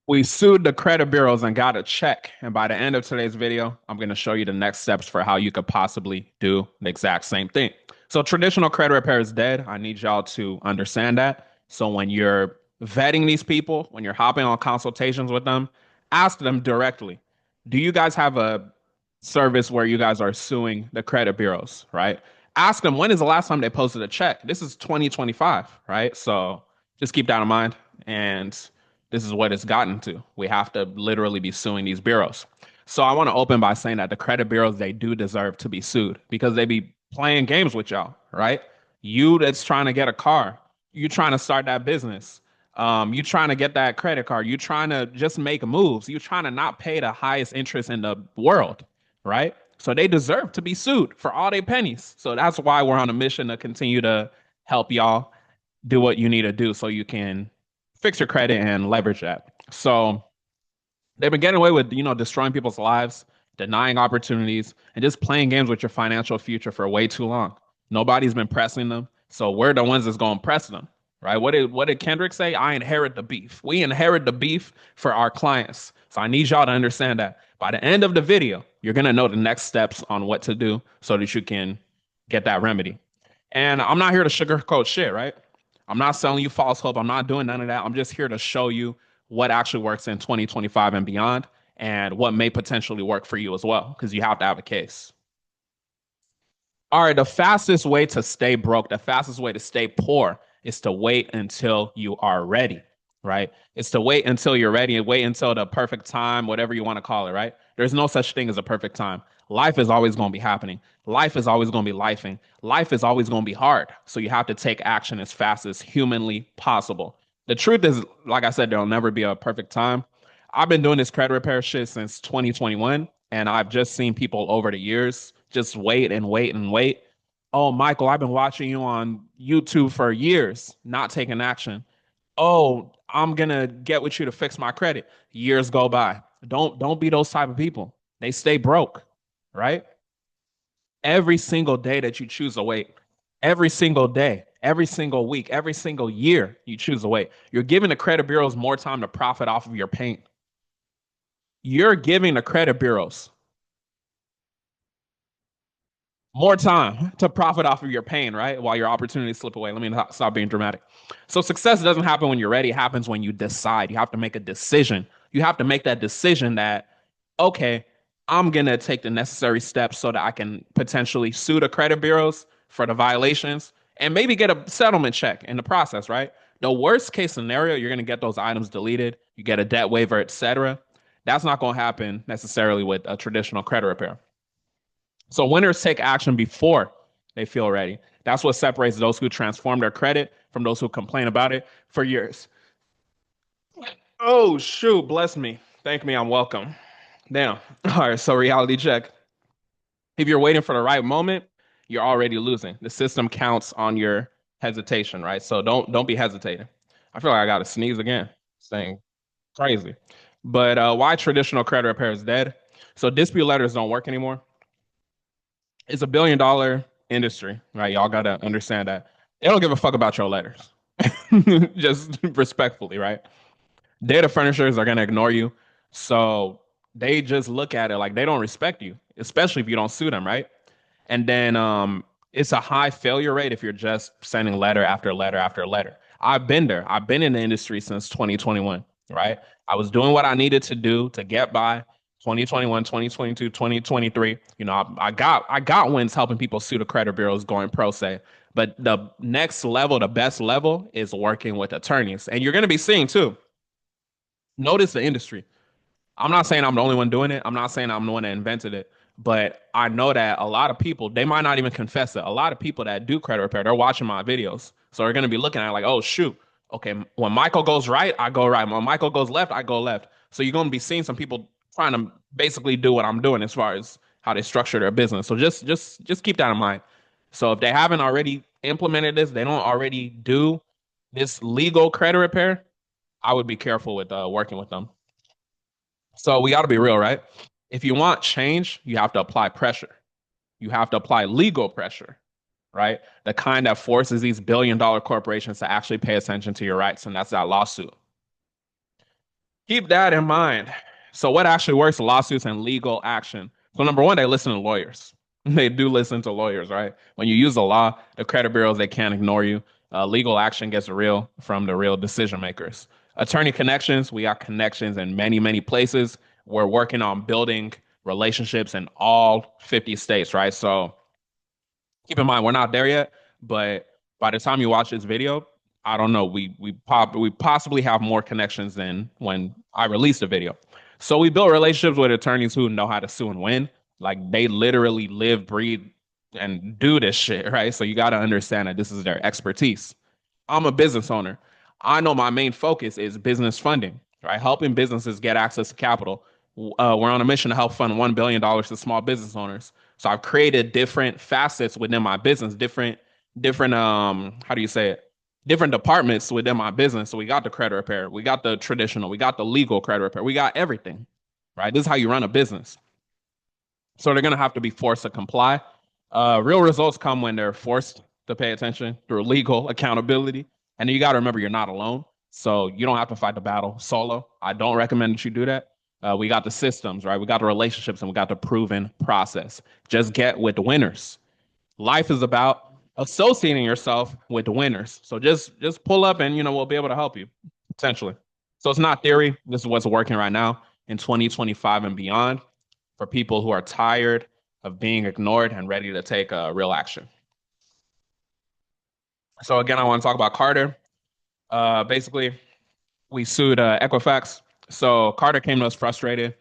We sued the credit bureaus and got a check. And by the end of today's video, I'm going to show you the next steps for how you could possibly do the exact same thing. So, traditional credit repair is dead. I need y'all to understand that. So, when you're vetting these people, when you're hopping on consultations with them, ask them directly, do you guys have a service where you guys are suing the credit bureaus, right? Ask them, when is the last time they posted a check? This is 2025, right? So, just keep that in mind. And this is what it's gotten to. We have to literally be suing these bureaus. So I want to open by saying that the credit bureaus, they do deserve to be sued because they be playing games with y'all, right? You that's trying to get a car, you trying to start that business, you trying to get that credit card, you trying to just make moves, you trying to not pay the highest interest in the world, right? So they deserve to be sued for all their pennies. So that's why we're on a mission to continue to help y'all do what you need to do so you can fix your credit and leverage that. So they've been getting away with, destroying people's lives, denying opportunities, and just playing games with your financial future for way too long. Nobody's been pressing them. So we're the ones that's going to press them, right? What did Kendrick say? I inherit the beef. We inherit the beef for our clients. So I need y'all to understand that. By the end of the video, you're going to know the next steps on what to do so that you can get that remedy. And I'm not here to sugarcoat shit, right? I'm not selling you false hope. I'm not doing none of that. I'm just here to show you what actually works in 2025 and beyond and what may potentially work for you as well, because you have to have a case. All right, the fastest way to stay broke, the fastest way to stay poor is to wait until you are ready, right? It's to wait until you're ready and wait until the perfect time, whatever you want to call it, right? There's no such thing as a perfect time. Life is always going to be happening. Life is always going to be lifing. Life is always going to be hard. So you have to take action as fast as humanly possible. The truth is, like I said, there'll never be a perfect time. I've been doing this credit repair shit since 2021, and I've just seen people over the years just wait and wait and wait. Oh, Michael, I've been watching you on YouTube for years, not taking action. Oh, I'm gonna get with you to fix my credit. Years go by. Don't be those type of people. They stay broke, right? Every single day that you choose to wait, every single day, every single week, every single year you choose to wait, you're giving the credit bureaus more time to profit off of your pain. You're giving the credit bureaus more time to profit off of your pain, right? While your opportunities slip away. Let me not stop being dramatic. So success doesn't happen when you're ready. It happens when you decide. You have to make a decision. You have to make that decision that, okay, I'm going to take the necessary steps so that I can potentially sue the credit bureaus for the violations and maybe get a settlement check in the process, right? The worst case scenario, you're going to get those items deleted, you get a debt waiver, etc. That's not going to happen necessarily with a traditional credit repair. So winners take action before they feel ready. That's what separates those who transform their credit from those who complain about it for years. Oh, shoot, bless me. Thank me, I'm welcome. Damn. All right, so reality check. If you're waiting for the right moment, you're already losing. The system counts on your hesitation, right? So don't be hesitating. I feel like I got to sneeze again. Saying crazy. But why traditional credit repair is dead? So dispute letters don't work anymore. It's $1 billion industry, right? Y'all gotta understand that. They don't give a fuck about your letters. Just respectfully, right? Data furnishers are gonna ignore you. So they just look at it like they don't respect you, especially if you don't sue them, right? And then it's a high failure rate if you're just sending letter after letter after letter. I've been there. I've been in the industry since 2021, right? I was doing what I needed to do to get by 2021, 2022, 2023. I got wins helping people sue the credit bureaus going pro se. But the next level, the best level is working with attorneys. And you're going to be seeing too. Notice the industry. I'm not saying I'm the only one doing it. I'm not saying I'm the one that invented it, but I know that a lot of people, they might not even confess it. A lot of people that do credit repair, they're watching my videos. So they're going to be looking at it like, oh, shoot. Okay, when Michael goes right, I go right. When Michael goes left, I go left. So you're going to be seeing some people trying to basically do what I'm doing as far as how they structure their business. So just keep that in mind. So if they haven't already implemented this, they don't already do this legal credit repair, I would be careful with working with them. So we got to be real, right? If you want change, you have to apply pressure. You have to apply legal pressure, right? The kind that forces these billion dollar corporations to actually pay attention to your rights. And that's that lawsuit. Keep that in mind. So, what actually works? Lawsuits and legal action. So, number one, they listen to lawyers. They do listen to lawyers, right? When you use the law, the credit bureaus, they can't ignore you. Legal action gets real from the real decision makers. Attorney connections, we got connections in many, many places. We're working on building relationships in all 50 states, right? So, keep in mind, we're not there yet, but by the time you watch this video, I don't know. We possibly have more connections than when I released the video. So we built relationships with attorneys who know how to sue and win. Like they literally live, breathe, and do this shit, right? So you got to understand that this is their expertise. I'm a business owner. I know my main focus is business funding, right? Helping businesses get access to capital. We're on a mission to help fund $1 billion to small business owners. So I've created different facets within my business, different how do you say it? Different departments within my business. So we got the credit repair, we got the traditional, we got the legal credit repair, we got everything, right? This is how you run a business. So they're gonna have to be forced to comply. Real results come when they're forced to pay attention through legal accountability. And then you got to remember you're not alone. So you don't have to fight the battle solo. I don't recommend that you do that. We got the systems, right? We got the relationships and we got the proven process. Just get with the winners. Life is about associating yourself with the winners. So just pull up and we'll be able to help you potentially. So it's not theory. This is what's working right now in 2025 and beyond for people who are tired of being ignored and ready to take real action. So again, I want to talk about Carter. Basically, we sued Equifax. So Carter came to us frustrated,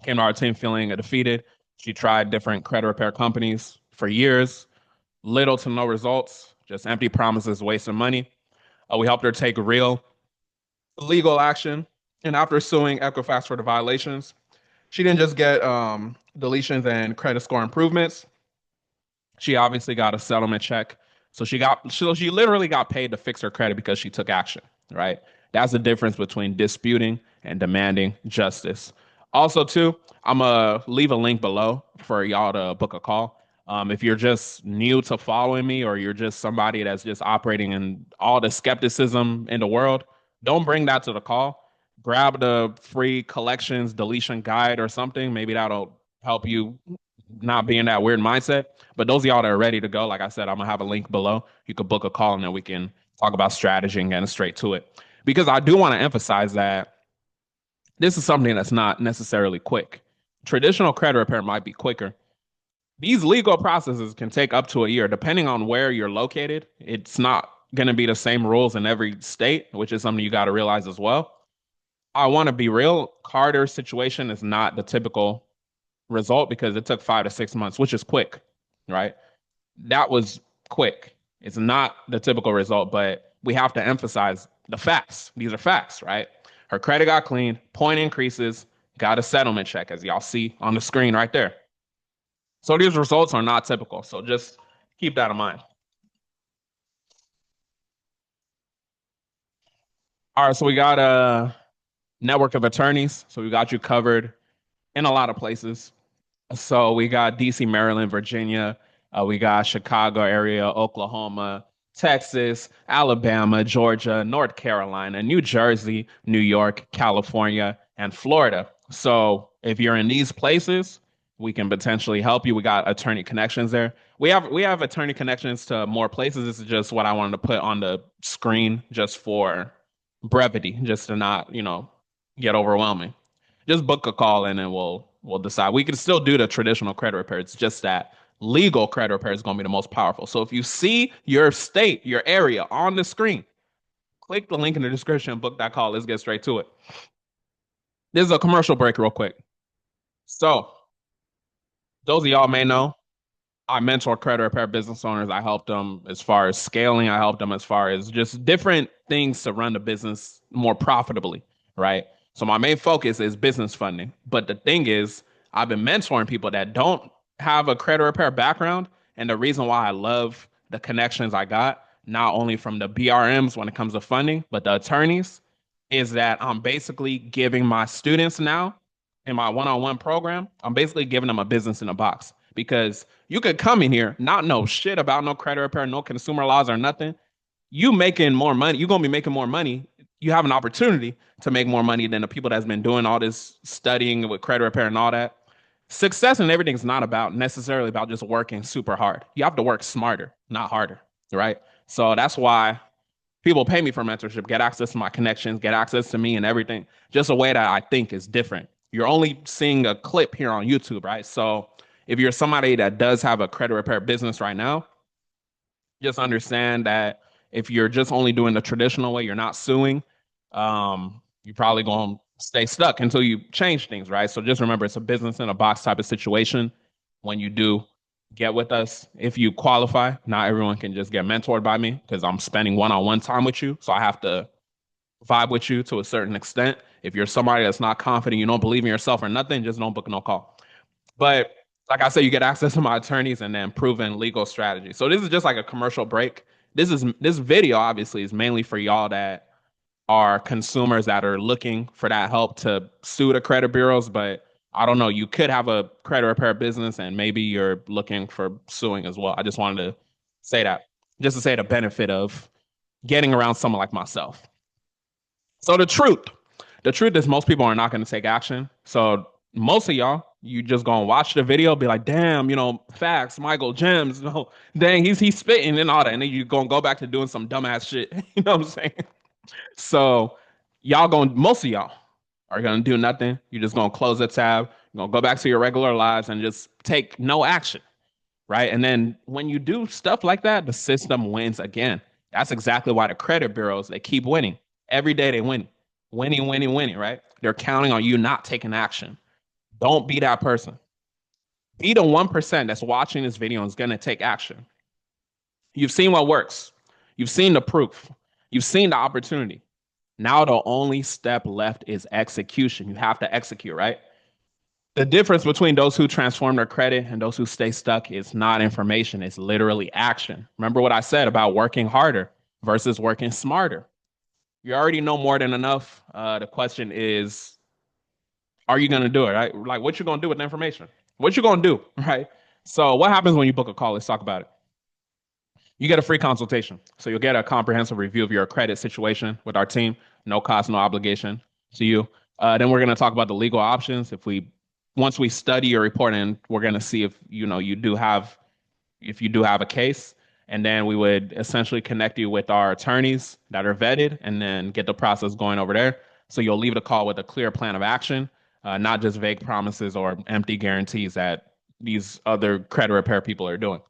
came to our team feeling defeated. She tried different credit repair companies for years, little to no results, just empty promises, wasting money. We helped her take real legal action. And after suing Equifax for the violations, she didn't just get deletions and credit score improvements. She obviously got a settlement check. So she literally got paid to fix her credit because she took action, right? That's the difference between disputing and demanding justice. Also, too, I'm gonna leave a link below for y'all to book a call. If you're just new to following me or you're just somebody that's just operating in all the skepticism in the world, don't bring that to the call. Grab the free collections deletion guide or something. Maybe that'll help you not be in that weird mindset. But those of y'all that are ready to go, like I said, I'm gonna have a link below. You could book a call and then we can talk about strategy and getting straight to it. Because I do want to emphasize that this is something that's not necessarily quick. Traditional credit repair might be quicker. These legal processes can take up to a year, depending on where you're located. It's not going to be the same rules in every state, which is something you got to realize as well. I want to be real. Carter's situation is not the typical result because it took 5 to 6 months, which is quick, right? That was quick. It's not the typical result, but we have to emphasize the facts. These are facts, right? Her credit got cleaned, point increases, got a settlement check, as y'all see on the screen right there. So these results are not typical. So just keep that in mind. All right, so we got a network of attorneys. So we got you covered in a lot of places. So we got DC, Maryland, Virginia. We got Chicago area, Oklahoma, Texas, Alabama, Georgia, North Carolina, New Jersey, New York, California, and Florida. So if you're in these places, we can potentially help you. We got attorney connections there. We have attorney connections to more places. This is just what I wanted to put on the screen just for brevity, just to not, get overwhelming. Just book a call and then we'll decide. We can still do the traditional credit repair. It's just that legal credit repair is going to be the most powerful. So if you see your state, your area on the screen, click the link in the description, book that call. Let's get straight to it. This is a commercial break, real quick. So those of y'all may know, I mentor credit repair business owners. I help them as far as scaling. I help them as far as just different things to run the business more profitably, right? So my main focus is business funding. But the thing is, I've been mentoring people that don't have a credit repair background. And the reason why I love the connections I got, not only from the BRMs when it comes to funding, but the attorneys, is that I'm basically giving my students now in my one-on-one program, I'm basically giving them a business in a box because you could come in here, not know shit about no credit repair, no consumer laws or nothing. You making more money. You're gonna be making more money you have an opportunity to make more money than the people that's been doing all this studying with credit repair and all that. Success and everything's not about necessarily about just working super hard. You have to work smarter, not harder, right? So that's why people pay me for mentorship, get access to my connections, get access to me and everything. Just a way that I think is different. You're only seeing a clip here on YouTube, right? So if you're somebody that does have a credit repair business right now, just understand that if you're just only doing the traditional way, you're not suing, you're probably going to stay stuck until you change things, right? So just remember, it's a business in a box type of situation. When you do get with us, if you qualify, not everyone can just get mentored by me because I'm spending one-on-one time with you. So I have to vibe with you to a certain extent. If you're somebody that's not confident, you don't believe in yourself or nothing, just don't book no call. But like I said, you get access to my attorneys and then proven legal strategy. So this is just like a commercial break. This video obviously is mainly for y'all that are consumers that are looking for that help to sue the credit bureaus. But I don't know, you could have a credit repair business and maybe you're looking for suing as well. I just wanted to say that, just to say the benefit of getting around someone like myself. So the truth is most people are not going to take action. So most of y'all, you just gonna watch the video, be like, damn, facts, Michael Gems, dang, he's spitting and all that, and then you gonna go back to doing some dumbass shit. You know what I'm saying? So most of y'all are gonna do nothing. You're just gonna close the tab, you're gonna go back to your regular lives and just take no action, right? And then when you do stuff like that, the system wins again. That's exactly why the credit bureaus, they keep winning. Every day they win. Winning, winning, winning, right? They're counting on you not taking action. Don't be that person. Be the 1% that's watching this video and is going to take action. You've seen what works. You've seen the proof. You've seen the opportunity. Now the only step left is execution. You have to execute, right? The difference between those who transform their credit and those who stay stuck is not information, it's literally action. Remember what I said about working harder versus working smarter. You already know more than enough. The question is, are you going to do it, right? Like, what you going to do with the information? What you going to do, right? So what happens when you book a call? Let's talk about it. You get a free consultation. So you'll get a comprehensive review of your credit situation with our team. No cost, no obligation to you. Then we're going to talk about the legal options. Once we study your report, and we're going to see if if you do have a case, and then we would essentially connect you with our attorneys that are vetted, and then get the process going over there. So you'll leave the call with a clear plan of action, not just vague promises or empty guarantees that these other credit repair people are doing.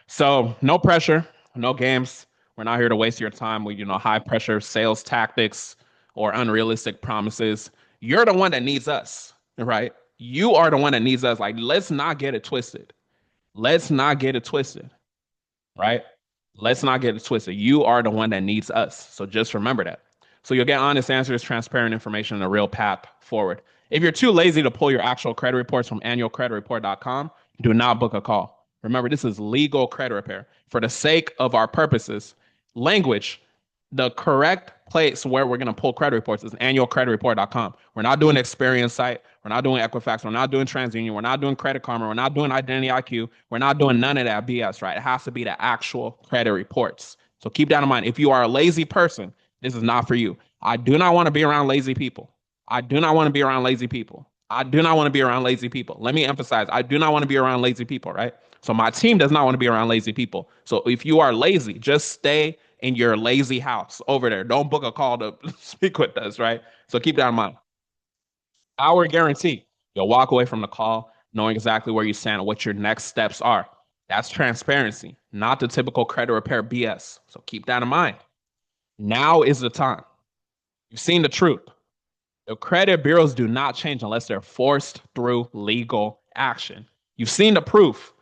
So no pressure, no games. We're not here to waste your time with high pressure sales tactics or unrealistic promises. You're the one that needs us, right? You are the one that needs us. Like, let's not get it twisted. Let's not get it twisted, right? Let's not get it twisted. You are the one that needs us. So just remember that. So you'll get honest answers, transparent information, and a real path forward. If you're too lazy to pull your actual credit reports from annualcreditreport.com, do not book a call. Remember, this is legal credit repair. For the sake of our purposes, language, the correct place where we're going to pull credit reports is annualcreditreport.com. We're not doing Experian site. We're not doing Equifax. We're not doing TransUnion. We're not doing Credit Karma. We're not doing Identity IQ. We're not doing none of that BS, right? It has to be the actual credit reports. So keep that in mind. If you are a lazy person, this is not for you. I do not want to be around lazy people. I do not want to be around lazy people. I do not want to be around lazy people. Let me emphasize, I do not want to be around lazy people, right? So my team does not want to be around lazy people. So if you are lazy, just stay in your lazy house over there. Don't book a call to speak with us, right? So keep that in mind. Our guarantee, you'll walk away from the call knowing exactly where you stand and what your next steps are. That's transparency, not the typical credit repair BS. So keep that in mind. Now is the time. You've seen the truth. The credit bureaus do not change unless they're forced through legal action. You've seen the proof.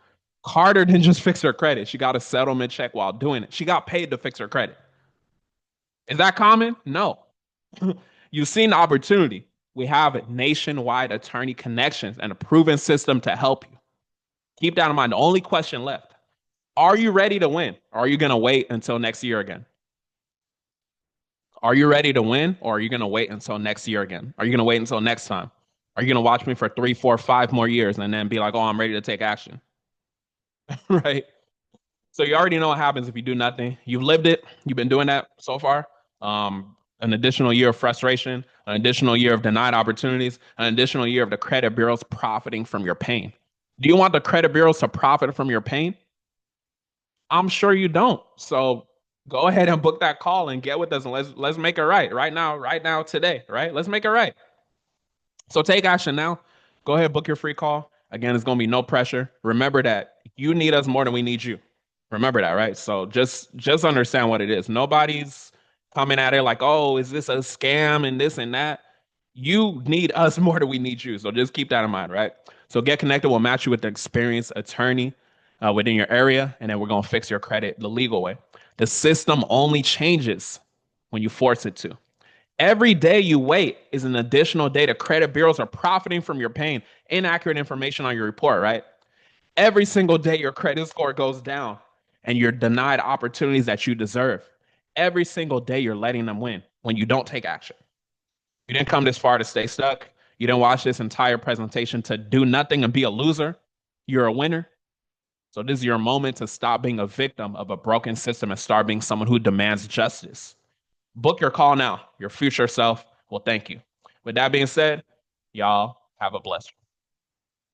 Carter didn't just fix her credit. She got a settlement check while doing it. She got paid to fix her credit. Is that common? No. You've seen the opportunity. We have nationwide attorney connections and a proven system to help you. Keep that in mind. The only question left, are you ready to win? Or are you going to wait until next year again? Are you ready to win? Or are you going to wait until next year again? Are you going to wait until next time? Are you going to watch me for 3, 4, 5 more years and then be like, oh, I'm ready to take action? Right? So you already know what happens if you do nothing. You've lived it. You've been doing that so far. An additional year of frustration, an additional year of denied opportunities, an additional year of the credit bureaus profiting from your pain. Do you want the credit bureaus to profit from your pain? I'm sure you don't. So go ahead and book that call and get with us and let's make it right now, today, right? Let's make it right. So take action now. Go ahead, book your free call. Again, it's gonna be no pressure. Remember that you need us more than we need you. Remember that, right? So just understand what it is. Nobody's coming at it like, oh, is this a scam and this and that? You need us more than we need you. So just keep that in mind, right? So get connected. We'll match you with an experienced attorney within your area, and then we're gonna fix your credit the legal way. The system only changes when you force it to. Every day you wait is an additional day. The credit bureaus are profiting from your pain. Inaccurate information on your report, right? Every single day your credit score goes down and you're denied opportunities that you deserve. Every single day you're letting them win when you don't take action. You didn't come this far to stay stuck. You didn't watch this entire presentation to do nothing and be a loser. You're a winner. So this is your moment to stop being a victim of a broken system and start being someone who demands justice. Book your call now. Your future self will thank you. With that being said, y'all have a blessed